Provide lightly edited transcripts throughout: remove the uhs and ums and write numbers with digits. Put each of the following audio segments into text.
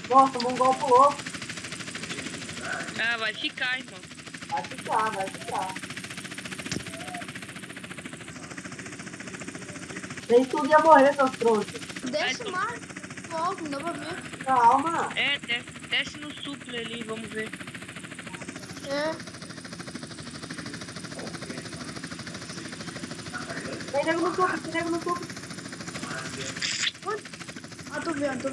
Nossa, o Mongol pulou. Ah, vai ficar, irmão. Vai ficar, vai ficar. Vocês tudo ia morrer, seus trouxas. Desce mais. Logo, não dá pra ver. Calma. É, desce no suple ali, vamos ver. É. Tem nego no supre, tem nego no supre. Ah, tô vendo.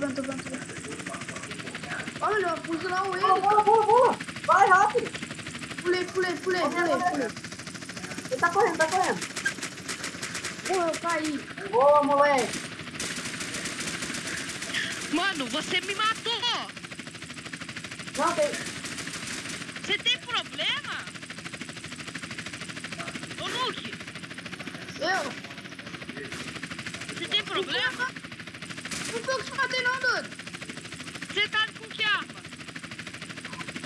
Olha, eu pus lá o ele. Pula. Vai, rápido. Pulei. Ele tá correndo. Porra, eu caí. Boa, moleque. Mano, você me matou! Não tem. Você tem problema? Ô, Luke, Eu? você tem problema? Não foi eu que te matei não, doido. Você tá com que arma?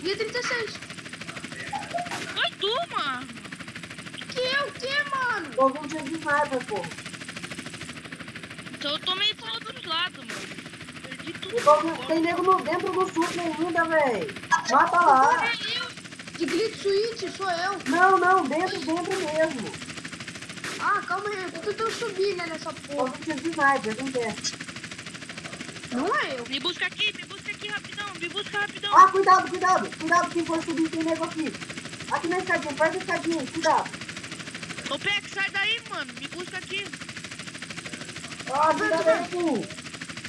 Dia 36. Foi tu, mano. Que, mano? Tô com um tiro de sniper, porra. Então eu tomei todos os lados, mano. Perdi tudo. Tem nego dentro do supre ainda, velho. Mata lá. De glitch switch, sou eu. Não, dentro mesmo. Ah, calma aí, eu tô tentando subir, né, nessa Tô porra. com um tiro de sniper, quem quer? Não é eu. Me busca aqui rapidão, me busca rapidão. Ah, cuidado, quem for subir, tem nego aqui. Aqui na escadinha, perto da escadinha, cuidado. Ô, Peck, sai daí, mano, me busca aqui. Ah, cuidado aí, pô.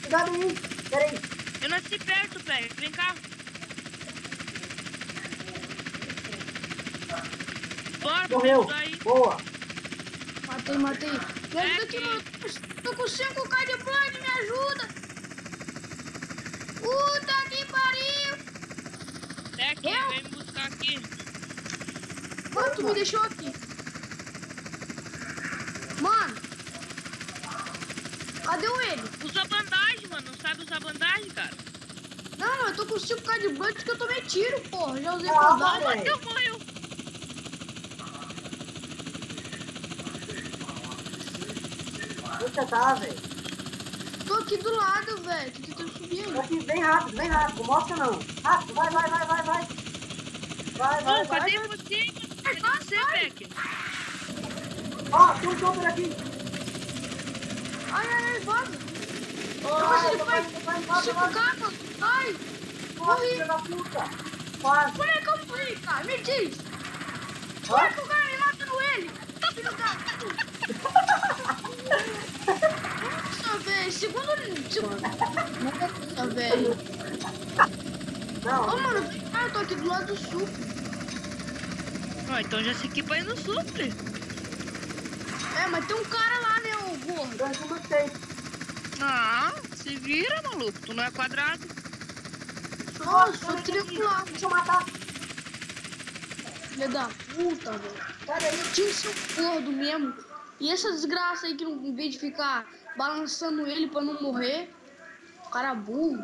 Cuidado aí, pera aí. Eu nasci perto, Peck, vem cá. Bora, Morreu, me aí. boa. Matei. Me ajuda aqui, mano. Tô com 5k de blind, me ajuda. Puta que pariu. Peck, Eu? vem me buscar aqui. Mano, tu me deixou aqui. Mano. Cadê o ele? Usa bandagem, mano, não sabe usar bandagem, cara? Não, eu tô com 5k de blind que eu tomei tiro, porra. Já usei Ah, bandagem. velho. Bateu, morreu. Onde você tá, velho? Tô aqui do lado, velho. Tô tentando subir aí. Aqui, bem rápido, mostra não. Rápido, vai. Não, cadê Vai. você? Cadê você, Peck? Ó, tem um super aqui. Ai, vaza. Vai, ele vai. 5k, mano. Ai. Morri. Filha da puta. Quase. Como é que eu morri, cara? Me diz. Como é que o cara me matando ele? Filho da puta. Nossa, velho. Segundo. Nossa, velho. Não, Ô, mano, vem cá, eu tô aqui do lado do sul. Ó, então já se equipa aí no supre. É, mas tem um cara lá, né, ô gordo? eu não sei. Ah, se vira, maluco, tu não é quadrado. Sou triangular. Deixa eu matar. Filha da puta, velho. Pera aí. Tinha que ser um gordo mesmo. E essa desgraça aí que não, em vez de ficar balançando ele pra não morrer, o cara burro.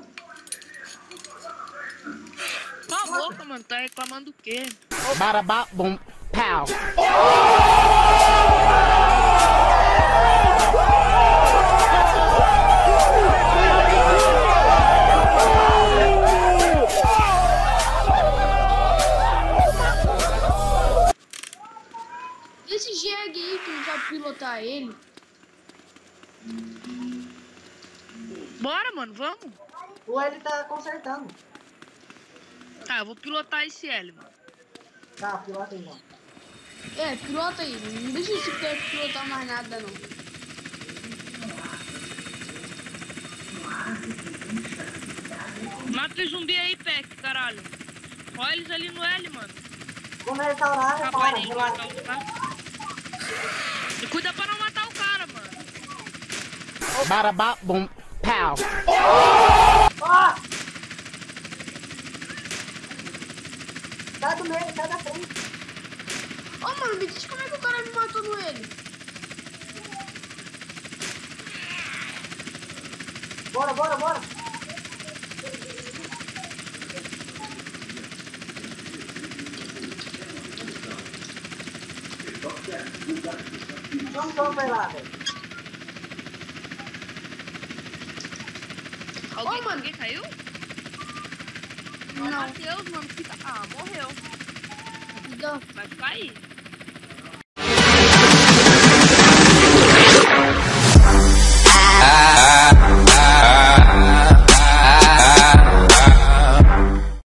Cala a boca, mano, tá reclamando do quê? Barabá, bom, pau. Esse jegue aí que não sabe pilotar ele. Bora, mano, vamos. O L tá consertando. Tá, eu vou pilotar esse L, mano. Tá, pilota aí, mano. É, pilota aí. Não deixa esse cara pilotar mais nada, não. Mata os zumbi aí, Peck, caralho. Olha eles ali no L, mano. Quando ele tá lá, Capaz para, de relaxa. matar o cara. E cuida pra não matar o cara, mano. Barabá, bom, pau. Ó! Sai do meio, sai da frente. Ô, mano, me diz como é que o cara me matou no ele. Bora. Vamos pra lá, velho. Alguém, Ô, mano. alguém caiu? Ó, o Não. Matheus, mano, fica. Ah, morreu. Não. Vai ficar aí.